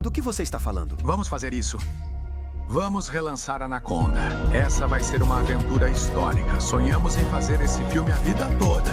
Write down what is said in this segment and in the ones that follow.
Do que você está falando? Vamos fazer isso. Vamos relançar Anaconda. Essa vai ser uma aventura histórica. Sonhamos em fazer esse filme a vida toda.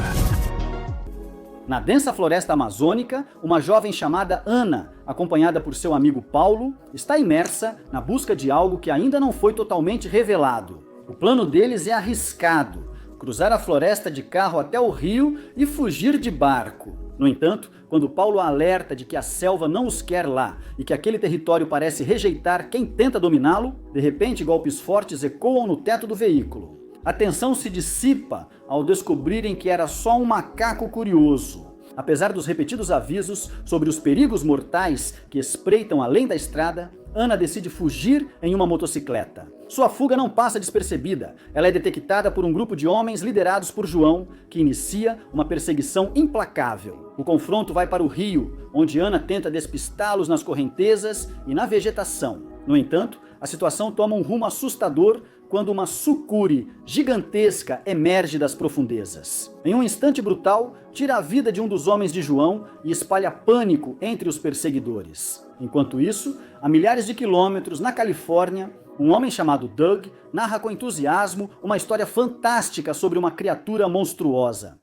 Na densa floresta amazônica, uma jovem chamada Ana, acompanhada por seu amigo Paulo, está imersa na busca de algo que ainda não foi totalmente revelado. O plano deles é arriscado: cruzar a floresta de carro até o rio e fugir de barco. No entanto, quando Paulo alerta de que a selva não os quer lá e que aquele território parece rejeitar quem tenta dominá-lo, de repente golpes fortes ecoam no teto do veículo. A tensão se dissipa ao descobrirem que era só um macaco curioso. Apesar dos repetidos avisos sobre os perigos mortais que espreitam além da estrada, Ana decide fugir em uma motocicleta. Sua fuga não passa despercebida. Ela é detectada por um grupo de homens liderados por João, que inicia uma perseguição implacável. O confronto vai para o rio, onde Ana tenta despistá-los nas correntezas e na vegetação. No entanto, a situação toma um rumo assustador quando uma sucuri gigantesca emerge das profundezas. Em um instante brutal, tira a vida de um dos homens de João e espalha pânico entre os perseguidores. Enquanto isso, a milhares de quilômetros na Califórnia, um homem chamado Doug narra com entusiasmo uma história fantástica sobre uma criatura monstruosa.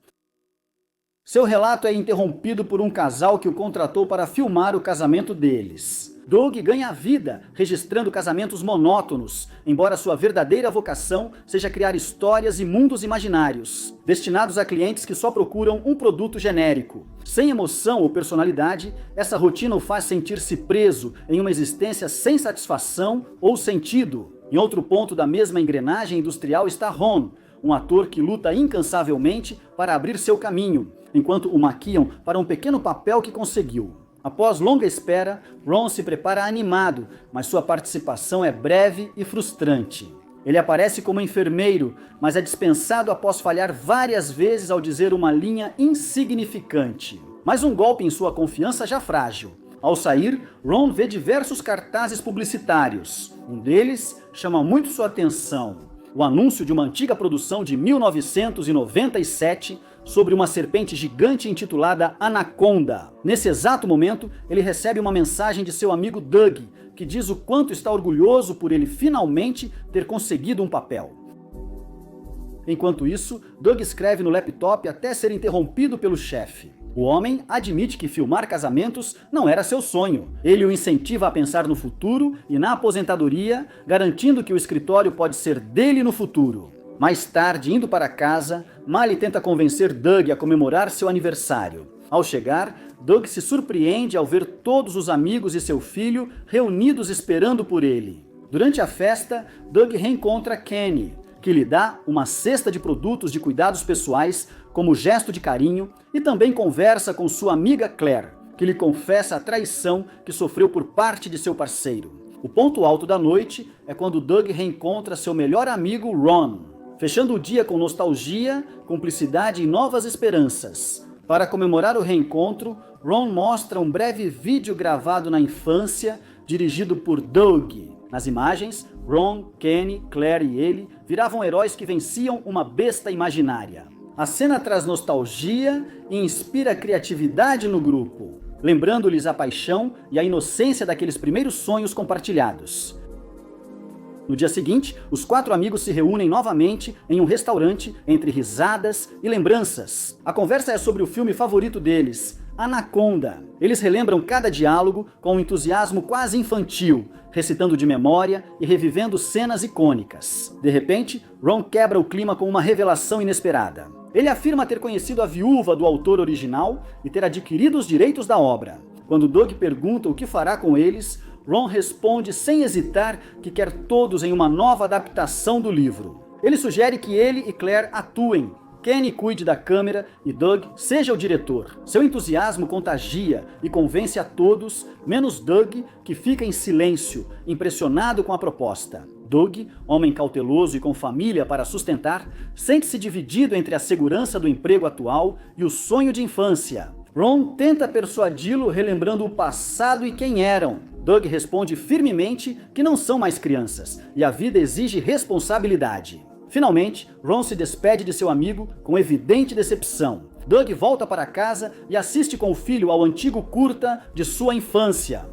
Seu relato é interrompido por um casal que o contratou para filmar o casamento deles. Doug ganha vida registrando casamentos monótonos, embora sua verdadeira vocação seja criar histórias e mundos imaginários, destinados a clientes que só procuram um produto genérico. Sem emoção ou personalidade, essa rotina o faz sentir-se preso em uma existência sem satisfação ou sentido. Em outro ponto da mesma engrenagem industrial está Ron, um ator que luta incansavelmente para abrir seu caminho, enquanto o maquiam para um pequeno papel que conseguiu. Após longa espera, Ron se prepara animado, mas sua participação é breve e frustrante. Ele aparece como enfermeiro, mas é dispensado após falhar várias vezes ao dizer uma linha insignificante. Mais um golpe em sua confiança já frágil. Ao sair, Ron vê diversos cartazes publicitários. Um deles chama muito sua atenção: o anúncio de uma antiga produção de 1997 sobre uma serpente gigante intitulada Anaconda. Nesse exato momento, ele recebe uma mensagem de seu amigo Doug, que diz o quanto está orgulhoso por ele finalmente ter conseguido um papel. Enquanto isso, Doug escreve no laptop até ser interrompido pelo chefe. O homem admite que filmar casamentos não era seu sonho. Ele o incentiva a pensar no futuro e na aposentadoria, garantindo que o escritório pode ser dele no futuro. Mais tarde, indo para casa, Miley tenta convencer Doug a comemorar seu aniversário. Ao chegar, Doug se surpreende ao ver todos os amigos e seu filho reunidos esperando por ele. Durante a festa, Doug reencontra Kenny, que lhe dá uma cesta de produtos de cuidados pessoais como gesto de carinho, e também conversa com sua amiga Claire, que lhe confessa a traição que sofreu por parte de seu parceiro. O ponto alto da noite é quando Doug reencontra seu melhor amigo Ron, fechando o dia com nostalgia, cumplicidade e novas esperanças. Para comemorar o reencontro, Ron mostra um breve vídeo gravado na infância, dirigido por Doug. Nas imagens, Ron, Kenny, Claire e ele viravam heróis que venciam uma besta imaginária. A cena traz nostalgia e inspira criatividade no grupo, lembrando-lhes a paixão e a inocência daqueles primeiros sonhos compartilhados. No dia seguinte, os 4 amigos se reúnem novamente em um restaurante entre risadas e lembranças. A conversa é sobre o filme favorito deles, Anaconda. Eles relembram cada diálogo com um entusiasmo quase infantil, recitando de memória e revivendo cenas icônicas. De repente, Ron quebra o clima com uma revelação inesperada. Ele afirma ter conhecido a viúva do autor original e ter adquirido os direitos da obra. Quando Doug pergunta o que fará com eles, Ron responde sem hesitar que quer todos em uma nova adaptação do livro. Ele sugere que ele e Claire atuem, Kenny cuide da câmera e Doug seja o diretor. Seu entusiasmo contagia e convence a todos, menos Doug, que fica em silêncio, impressionado com a proposta. Doug, homem cauteloso e com família para sustentar, sente-se dividido entre a segurança do emprego atual e o sonho de infância. Ron tenta persuadi-lo relembrando o passado e quem eram. Doug responde firmemente que não são mais crianças e a vida exige responsabilidade. Finalmente, Ron se despede de seu amigo com evidente decepção. Doug volta para casa e assiste com o filho ao antigo curta de sua infância.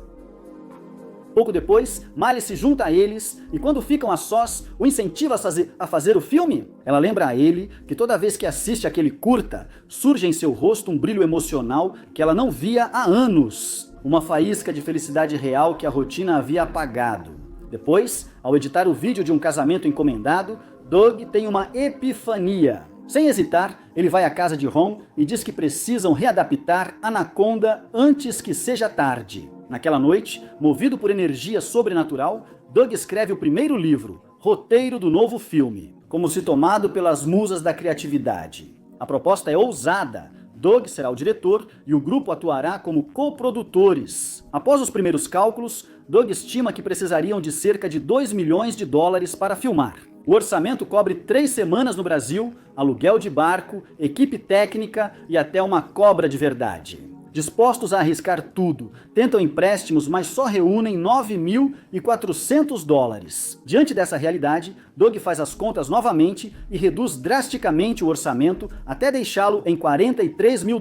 Pouco depois, Miley se junta a eles e quando ficam a sós, o incentiva a fazer o filme. Ela lembra a ele que toda vez que assiste aquele curta, surge em seu rosto um brilho emocional que ela não via há anos. Uma faísca de felicidade real que a rotina havia apagado. Depois, ao editar o vídeo de um casamento encomendado, Doug tem uma epifania. Sem hesitar, ele vai à casa de Ron e diz que precisam readaptar Anaconda antes que seja tarde. Naquela noite, movido por energia sobrenatural, Doug escreve o primeiro livro, roteiro do novo filme, como se tomado pelas musas da criatividade. A proposta é ousada. Doug será o diretor e o grupo atuará como coprodutores. Após os primeiros cálculos, Doug estima que precisariam de cerca de $2 milhões para filmar. O orçamento cobre 3 semanas no Brasil, aluguel de barco, equipe técnica e até uma cobra de verdade. Dispostos a arriscar tudo, tentam empréstimos, mas só reúnem $9.400. Diante dessa realidade, Doug faz as contas novamente e reduz drasticamente o orçamento até deixá-lo em $43 mil.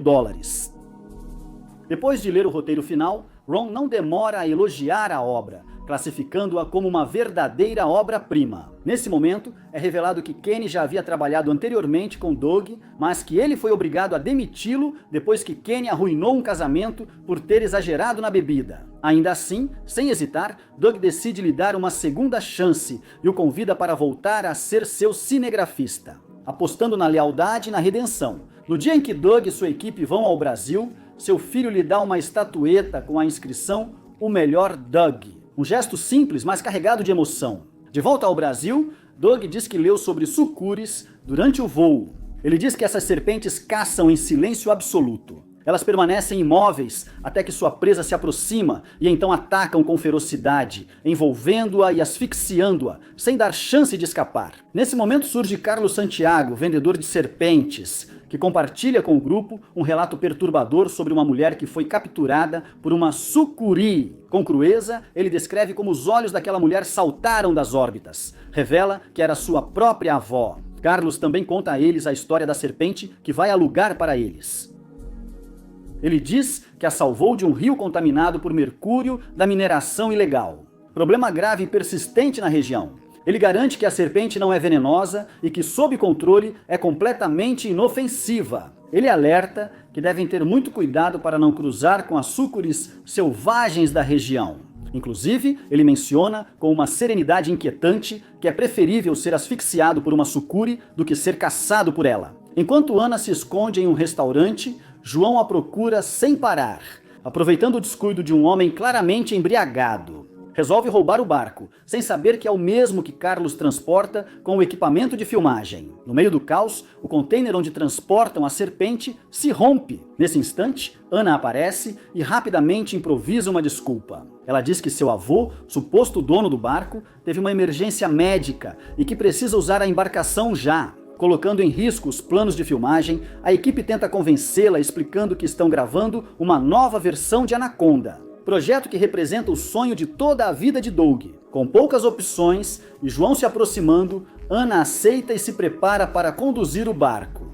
Depois de ler o roteiro final, Ron não demora a elogiar a obra, classificando-a como uma verdadeira obra-prima. Nesse momento, é revelado que Kenny já havia trabalhado anteriormente com Doug, mas que ele foi obrigado a demiti-lo depois que Kenny arruinou um casamento por ter exagerado na bebida. Ainda assim, sem hesitar, Doug decide lhe dar uma segunda chance e o convida para voltar a ser seu cinegrafista, apostando na lealdade e na redenção. No dia em que Doug e sua equipe vão ao Brasil, seu filho lhe dá uma estatueta com a inscrição "O melhor Doug". Um gesto simples, mas carregado de emoção. De volta ao Brasil, Doug diz que leu sobre sucures durante o voo. Ele diz que essas serpentes caçam em silêncio absoluto. Elas permanecem imóveis até que sua presa se aproxima e então atacam com ferocidade, envolvendo-a e asfixiando-a, sem dar chance de escapar. Nesse momento surge Carlos Santiago, vendedor de serpentes, que compartilha com o grupo um relato perturbador sobre uma mulher que foi capturada por uma sucuri. Com crueza, ele descreve como os olhos daquela mulher saltaram das órbitas. Revela que era sua própria avó. Carlos também conta a eles a história da serpente que vai alugar para eles. Ele diz que a salvou de um rio contaminado por mercúrio da mineração ilegal. Problema grave e persistente na região. Ele garante que a serpente não é venenosa e que, sob controle, é completamente inofensiva. Ele alerta que devem ter muito cuidado para não cruzar com as sucures selvagens da região. Inclusive, ele menciona com uma serenidade inquietante que é preferível ser asfixiado por uma sucuri do que ser caçado por ela. Enquanto Ana se esconde em um restaurante, João a procura sem parar, aproveitando o descuido de um homem claramente embriagado. Resolve roubar o barco, sem saber que é o mesmo que Carlos transporta com o equipamento de filmagem. No meio do caos, o container onde transportam a serpente se rompe. Nesse instante, Ana aparece e rapidamente improvisa uma desculpa. Ela diz que seu avô, suposto dono do barco, teve uma emergência médica e que precisa usar a embarcação já. Colocando em risco os planos de filmagem, a equipe tenta convencê-la explicando que estão gravando uma nova versão de Anaconda. Projeto que representa o sonho de toda a vida de Doug. Com poucas opções e João se aproximando, Ana aceita e se prepara para conduzir o barco.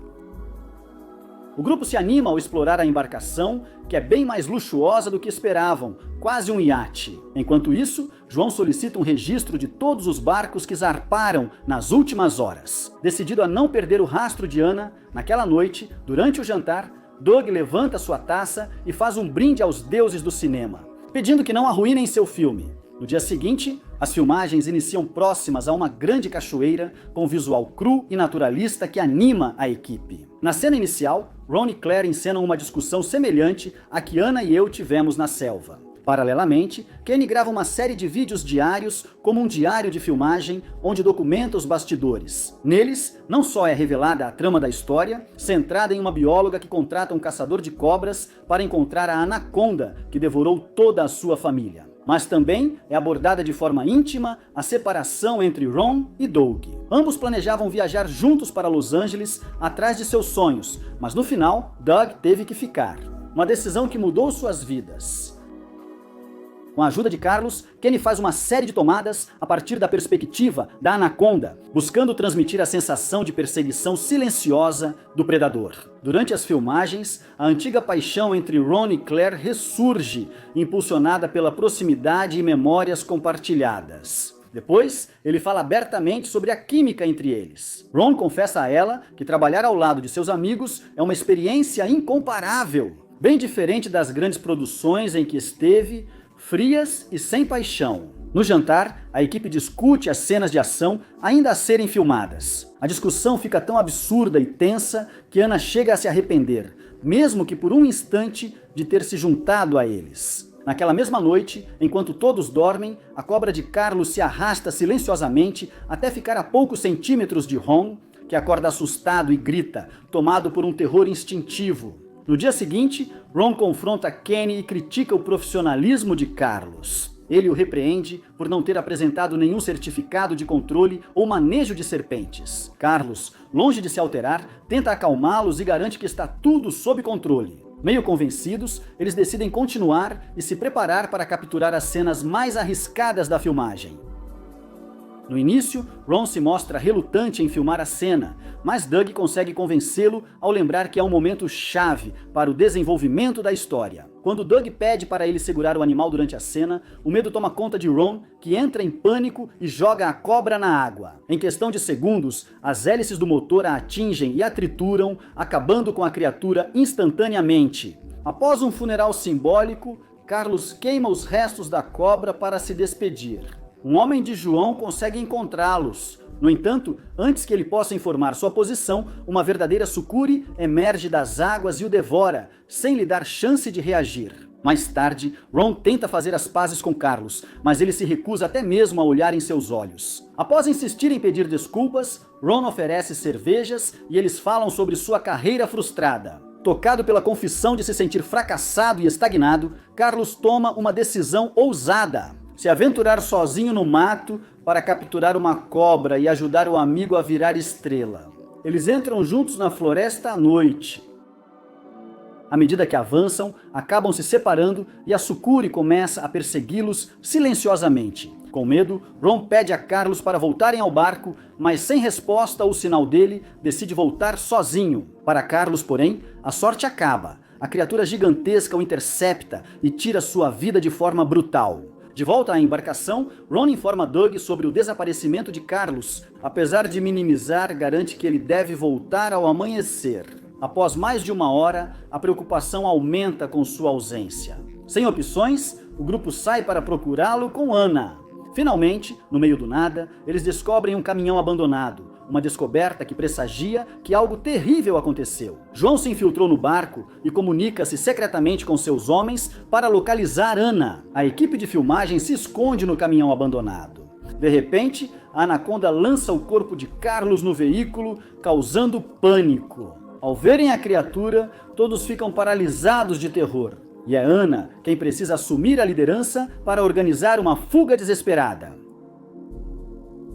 O grupo se anima ao explorar a embarcação, que é bem mais luxuosa do que esperavam, quase um iate. Enquanto isso, João solicita um registro de todos os barcos que zarparam nas últimas horas. Decidido a não perder o rastro de Ana, naquela noite, durante o jantar, Doug levanta sua taça e faz um brinde aos deuses do cinema, pedindo que não arruinem seu filme. No dia seguinte, as filmagens iniciam próximas a uma grande cachoeira com visual cru e naturalista que anima a equipe. Na cena inicial, Ron e Claire encenam uma discussão semelhante à que Ana e eu tivemos na selva. Paralelamente, Kenny grava uma série de vídeos diários como um diário de filmagem onde documenta os bastidores. Neles, não só é revelada a trama da história, centrada em uma bióloga que contrata um caçador de cobras para encontrar a anaconda que devorou toda a sua família, mas também é abordada de forma íntima a separação entre Ron e Doug. Ambos planejavam viajar juntos para Los Angeles atrás de seus sonhos, mas no final, Doug teve que ficar. Uma decisão que mudou suas vidas. Com a ajuda de Carlos, Kenny faz uma série de tomadas a partir da perspectiva da anaconda, buscando transmitir a sensação de perseguição silenciosa do predador. Durante as filmagens, a antiga paixão entre Ron e Claire ressurge, impulsionada pela proximidade e memórias compartilhadas. Depois, ele fala abertamente sobre a química entre eles. Ron confessa a ela que trabalhar ao lado de seus amigos é uma experiência incomparável, bem diferente das grandes produções em que esteve, frias e sem paixão. No jantar, a equipe discute as cenas de ação ainda a serem filmadas. A discussão fica tão absurda e tensa que Anna chega a se arrepender, mesmo que por um instante, de ter se juntado a eles. Naquela mesma noite, enquanto todos dormem, a cobra de Carlos se arrasta silenciosamente até ficar a poucos centímetros de Ron, que acorda assustado e grita, tomado por um terror instintivo. No dia seguinte, Ron confronta Kenny e critica o profissionalismo de Carlos. Ele o repreende por não ter apresentado nenhum certificado de controle ou manejo de serpentes. Carlos, longe de se alterar, tenta acalmá-los e garante que está tudo sob controle. Meio convencidos, eles decidem continuar e se preparar para capturar as cenas mais arriscadas da filmagem. No início, Ron se mostra relutante em filmar a cena, mas Doug consegue convencê-lo ao lembrar que é um momento chave para o desenvolvimento da história. Quando Doug pede para ele segurar o animal durante a cena, o medo toma conta de Ron, que entra em pânico e joga a cobra na água. Em questão de segundos, as hélices do motor a atingem e a trituram, acabando com a criatura instantaneamente. Após um funeral simbólico, Carlos queima os restos da cobra para se despedir. Um homem de João consegue encontrá-los. No entanto, antes que ele possa informar sua posição, uma verdadeira sucuri emerge das águas e o devora, sem lhe dar chance de reagir. Mais tarde, Ron tenta fazer as pazes com Carlos, mas ele se recusa até mesmo a olhar em seus olhos. Após insistir em pedir desculpas, Ron oferece cervejas e eles falam sobre sua carreira frustrada. Tocado pela confissão de se sentir fracassado e estagnado, Carlos toma uma decisão ousada: se aventurar sozinho no mato para capturar uma cobra e ajudar o amigo a virar estrela. Eles entram juntos na floresta à noite. À medida que avançam, acabam se separando e a sucuri começa a persegui-los silenciosamente. Com medo, Ron pede a Carlos para voltarem ao barco, mas sem resposta ou sinal dele, decide voltar sozinho. Para Carlos, porém, a sorte acaba. A criatura gigantesca o intercepta e tira sua vida de forma brutal. De volta à embarcação, Ron informa Doug sobre o desaparecimento de Carlos. Apesar de minimizar, garante que ele deve voltar ao amanhecer. Após mais de uma hora, a preocupação aumenta com sua ausência. Sem opções, o grupo sai para procurá-lo com Anna. Finalmente, no meio do nada, eles descobrem um caminhão abandonado. Uma descoberta que pressagia que algo terrível aconteceu. João se infiltrou no barco e comunica-se secretamente com seus homens para localizar Anna. A equipe de filmagem se esconde no caminhão abandonado. De repente, a anaconda lança o corpo de Carlos no veículo, causando pânico. Ao verem a criatura, todos ficam paralisados de terror. E é Anna quem precisa assumir a liderança para organizar uma fuga desesperada.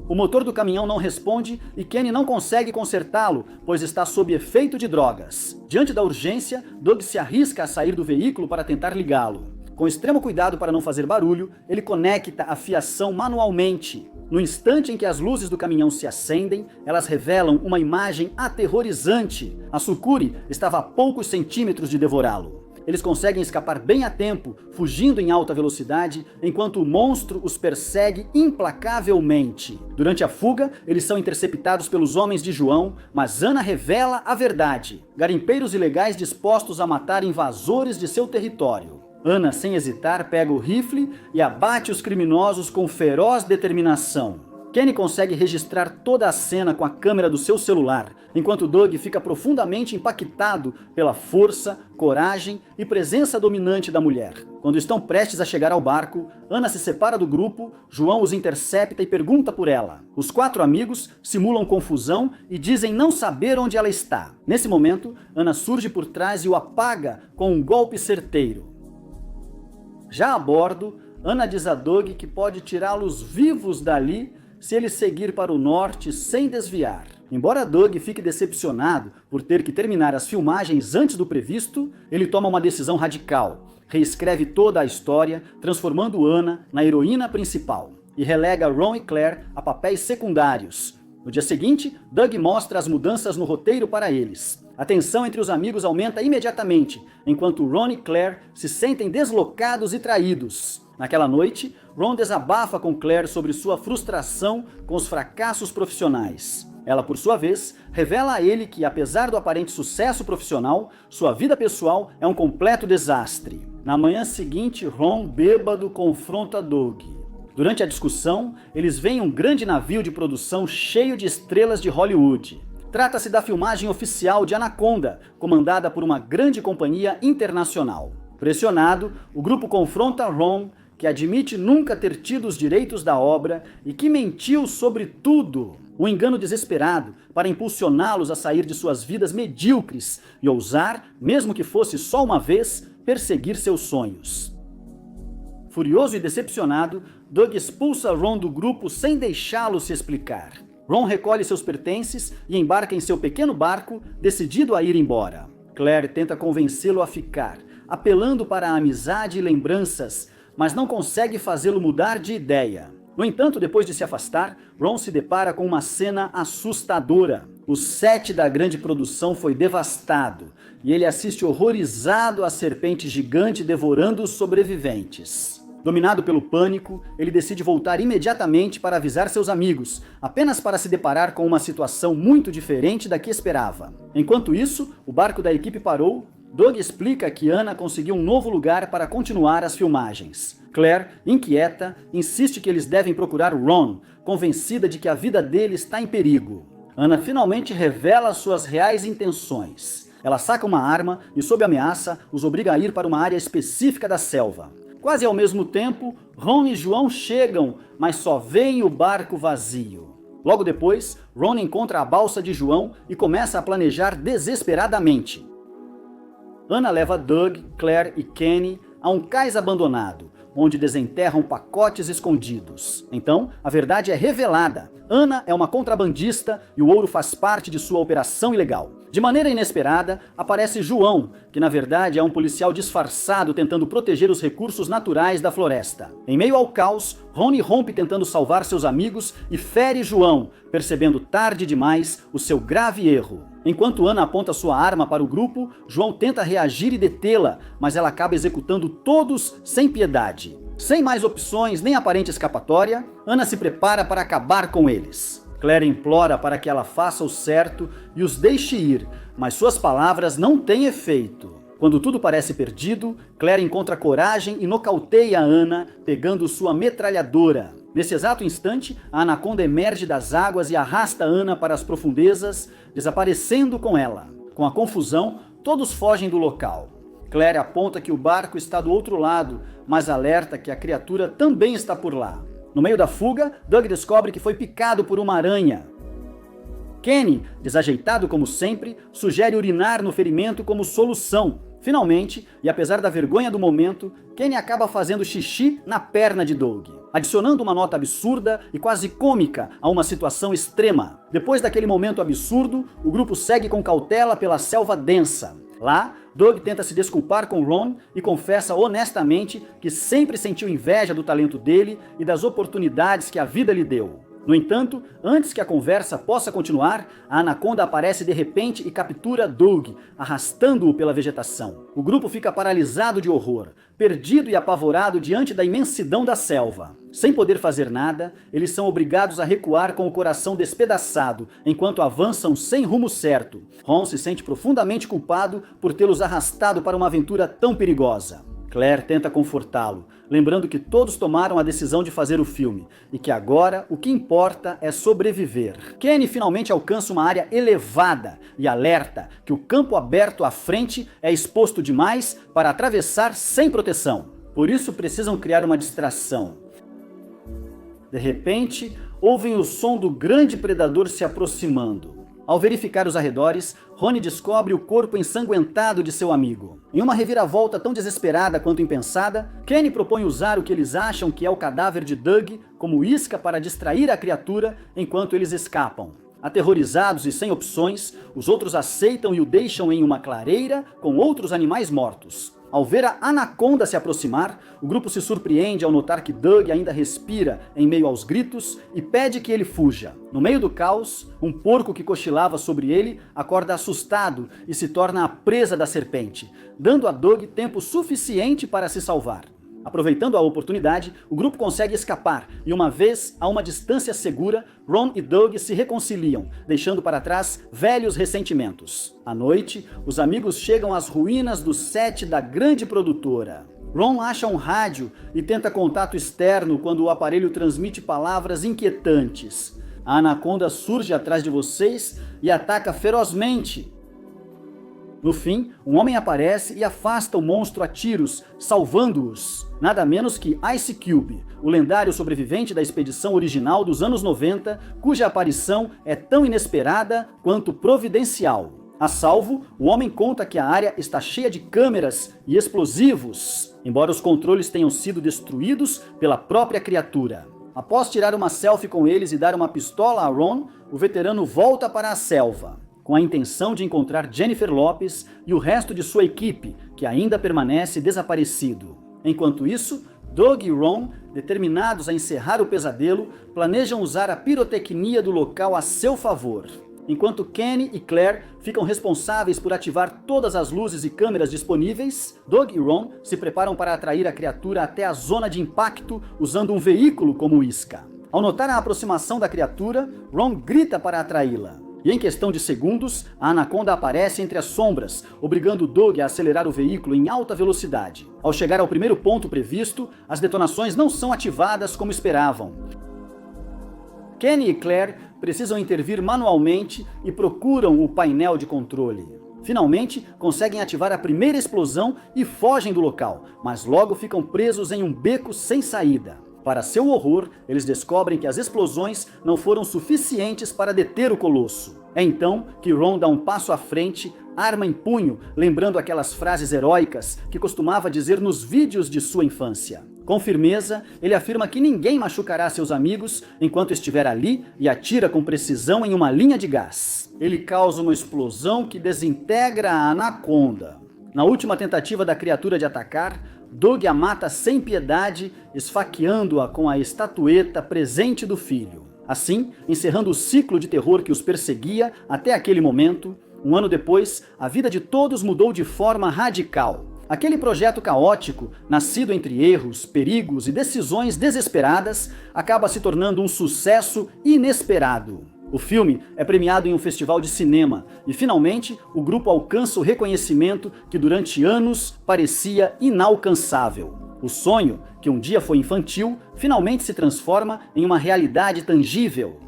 O motor do caminhão não responde e Kenny não consegue consertá-lo, pois está sob efeito de drogas. Diante da urgência, Doug se arrisca a sair do veículo para tentar ligá-lo. Com extremo cuidado para não fazer barulho, ele conecta a fiação manualmente. No instante em que as luzes do caminhão se acendem, elas revelam uma imagem aterrorizante. A sucuri estava a poucos centímetros de devorá-lo. Eles conseguem escapar bem a tempo, fugindo em alta velocidade, enquanto o monstro os persegue implacavelmente. Durante a fuga, eles são interceptados pelos homens de João, mas Anna revela a verdade: garimpeiros ilegais dispostos a matar invasores de seu território. Anna, sem hesitar, pega o rifle e abate os criminosos com feroz determinação. Kenny consegue registrar toda a cena com a câmera do seu celular, enquanto Doug fica profundamente impactado pela força, coragem e presença dominante da mulher. Quando estão prestes a chegar ao barco, Anna se separa do grupo, João os intercepta e pergunta por ela. Os 4 amigos simulam confusão e dizem não saber onde ela está. Nesse momento, Anna surge por trás e o apaga com um golpe certeiro. Já a bordo, Anna diz a Doug que pode tirá-los vivos dali se ele seguir para o norte sem desviar. Embora Doug fique decepcionado por ter que terminar as filmagens antes do previsto, ele toma uma decisão radical. Reescreve toda a história, transformando Anna na heroína principal, e relega Ron e Claire a papéis secundários. No dia seguinte, Doug mostra as mudanças no roteiro para eles. A tensão entre os amigos aumenta imediatamente, enquanto Ron e Claire se sentem deslocados e traídos. Naquela noite, Ron desabafa com Claire sobre sua frustração com os fracassos profissionais. Ela, por sua vez, revela a ele que, apesar do aparente sucesso profissional, sua vida pessoal é um completo desastre. Na manhã seguinte, Ron, bêbado, confronta Doug. Durante a discussão, eles veem um grande navio de produção cheio de estrelas de Hollywood. Trata-se da filmagem oficial de Anaconda, comandada por uma grande companhia internacional. Pressionado, o grupo confronta Ron, que admite nunca ter tido os direitos da obra e que mentiu sobre tudo. Um engano desesperado para impulsioná-los a sair de suas vidas medíocres e ousar, mesmo que fosse só uma vez, perseguir seus sonhos. Furioso e decepcionado, Doug expulsa Ron do grupo sem deixá-lo se explicar. Ron recolhe seus pertences e embarca em seu pequeno barco, decidido a ir embora. Claire tenta convencê-lo a ficar, apelando para a amizade e lembranças, mas não consegue fazê-lo mudar de ideia. No entanto, depois de se afastar, Ron se depara com uma cena assustadora. O set da grande produção foi devastado e ele assiste horrorizado à serpente gigante devorando os sobreviventes. Dominado pelo pânico, ele decide voltar imediatamente para avisar seus amigos, apenas para se deparar com uma situação muito diferente da que esperava. Enquanto isso, o barco da equipe parou. Doug explica que Anna conseguiu um novo lugar para continuar as filmagens. Claire, inquieta, insiste que eles devem procurar Ron, convencida de que a vida dele está em perigo. Anna finalmente revela suas reais intenções. Ela saca uma arma e, sob ameaça, os obriga a ir para uma área específica da selva. Quase ao mesmo tempo, Ron e João chegam, mas só veem o barco vazio. Logo depois, Ron encontra a balsa de João e começa a planejar desesperadamente. Anna leva Doug, Claire e Kenny a um cais abandonado, onde desenterram pacotes escondidos. Então, a verdade é revelada. Anna é uma contrabandista e o ouro faz parte de sua operação ilegal. De maneira inesperada, aparece João, que na verdade é um policial disfarçado tentando proteger os recursos naturais da floresta. Em meio ao caos, Ron rompe tentando salvar seus amigos e fere João, percebendo tarde demais o seu grave erro. Enquanto Anna aponta sua arma para o grupo, João tenta reagir e detê-la, mas ela acaba executando todos sem piedade. Sem mais opções nem aparente escapatória, Anna se prepara para acabar com eles. Claire implora para que ela faça o certo e os deixe ir, mas suas palavras não têm efeito. Quando tudo parece perdido, Claire encontra coragem e nocauteia Anna, pegando sua metralhadora. Nesse exato instante, a Anaconda emerge das águas e arrasta Anna para as profundezas, desaparecendo com ela. Com a confusão, todos fogem do local. Claire aponta que o barco está do outro lado, mas alerta que a criatura também está por lá. No meio da fuga, Doug descobre que foi picado por uma aranha. Kenny, desajeitado como sempre, sugere urinar no ferimento como solução. Finalmente, e apesar da vergonha do momento, Kenny acaba fazendo xixi na perna de Doug, adicionando uma nota absurda e quase cômica a uma situação extrema. Depois daquele momento absurdo, o grupo segue com cautela pela selva densa. Lá, Doug tenta se desculpar com Ron e confessa honestamente que sempre sentiu inveja do talento dele e das oportunidades que a vida lhe deu. No entanto, antes que a conversa possa continuar, a Anaconda aparece de repente e captura Doug, arrastando-o pela vegetação. O grupo fica paralisado de horror, perdido e apavorado diante da imensidão da selva. Sem poder fazer nada, eles são obrigados a recuar com o coração despedaçado, enquanto avançam sem rumo certo. Ron se sente profundamente culpado por tê-los arrastado para uma aventura tão perigosa. Claire tenta confortá-lo, lembrando que todos tomaram a decisão de fazer o filme e que agora o que importa é sobreviver. Kenny finalmente alcança uma área elevada e alerta que o campo aberto à frente é exposto demais para atravessar sem proteção. Por isso precisam criar uma distração. De repente, ouvem o som do grande predador se aproximando. Ao verificar os arredores, Ron descobre o corpo ensanguentado de seu amigo. Em uma reviravolta tão desesperada quanto impensada, Kenny propõe usar o que eles acham que é o cadáver de Doug como isca para distrair a criatura enquanto eles escapam. Aterrorizados e sem opções, os outros aceitam e o deixam em uma clareira com outros animais mortos. Ao ver a anaconda se aproximar, o grupo se surpreende ao notar que Doug ainda respira em meio aos gritos e pede que ele fuja. No meio do caos, um porco que cochilava sobre ele acorda assustado e se torna a presa da serpente, dando a Doug tempo suficiente para se salvar. Aproveitando a oportunidade, o grupo consegue escapar e, uma vez a uma distância segura, Ron e Doug se reconciliam, deixando para trás velhos ressentimentos. À noite, os amigos chegam às ruínas do set da grande produtora. Ron acha um rádio e tenta contato externo quando o aparelho transmite palavras inquietantes. A anaconda surge atrás de vocês e ataca ferozmente. No fim, um homem aparece e afasta o monstro a tiros, salvando-os. Nada menos que Ice Cube, o lendário sobrevivente da expedição original dos anos 90, cuja aparição é tão inesperada quanto providencial. A salvo, o homem conta que a área está cheia de câmeras e explosivos, embora os controles tenham sido destruídos pela própria criatura. Após tirar uma selfie com eles e dar uma pistola a Ron, o veterano volta para a selva, com a intenção de encontrar Jennifer Lopez e o resto de sua equipe, que ainda permanece desaparecido. Enquanto isso, Doug e Ron, determinados a encerrar o pesadelo, planejam usar a pirotecnia do local a seu favor. Enquanto Kenny e Claire ficam responsáveis por ativar todas as luzes e câmeras disponíveis, Doug e Ron se preparam para atrair a criatura até a zona de impacto usando um veículo como isca. Ao notar a aproximação da criatura, Ron grita para atraí-la. E em questão de segundos, a anaconda aparece entre as sombras, obrigando Doug a acelerar o veículo em alta velocidade. Ao chegar ao primeiro ponto previsto, as detonações não são ativadas como esperavam. Kenny e Claire precisam intervir manualmente e procuram o painel de controle. Finalmente, conseguem ativar a primeira explosão e fogem do local, mas logo ficam presos em um beco sem saída. Para seu horror, eles descobrem que as explosões não foram suficientes para deter o colosso. É então que Ron dá um passo à frente, arma em punho, lembrando aquelas frases heróicas que costumava dizer nos vídeos de sua infância. Com firmeza, ele afirma que ninguém machucará seus amigos enquanto estiver ali e atira com precisão em uma linha de gás. Ele causa uma explosão que desintegra a anaconda. Na última tentativa da criatura de atacar, Doug a mata sem piedade, esfaqueando-a com a estatueta presente do filho. Assim, encerrando o ciclo de terror que os perseguia até aquele momento, um ano depois, a vida de todos mudou de forma radical. Aquele projeto caótico, nascido entre erros, perigos e decisões desesperadas, acaba se tornando um sucesso inesperado. O filme é premiado em um festival de cinema e, finalmente, o grupo alcança o reconhecimento que durante anos parecia inalcançável. O sonho, que um dia foi infantil, finalmente se transforma em uma realidade tangível.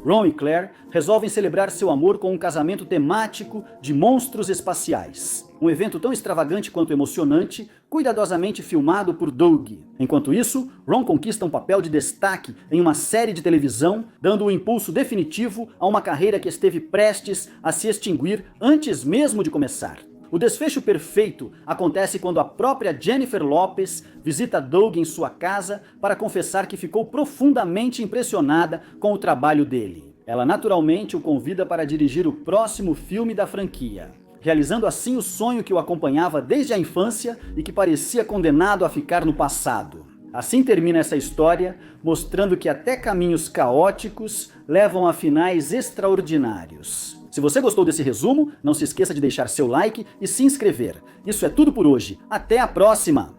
Ron e Claire resolvem celebrar seu amor com um casamento temático de monstros espaciais. Um evento tão extravagante quanto emocionante, cuidadosamente filmado por Doug. Enquanto isso, Ron conquista um papel de destaque em uma série de televisão, dando o impulso definitivo a uma carreira que esteve prestes a se extinguir antes mesmo de começar. O desfecho perfeito acontece quando a própria Jennifer Lopez visita Doug em sua casa para confessar que ficou profundamente impressionada com o trabalho dele. Ela naturalmente o convida para dirigir o próximo filme da franquia, realizando assim o sonho que o acompanhava desde a infância e que parecia condenado a ficar no passado. Assim termina essa história, mostrando que até caminhos caóticos levam a finais extraordinários. Se você gostou desse resumo, não se esqueça de deixar seu like e se inscrever. Isso é tudo por hoje. Até a próxima!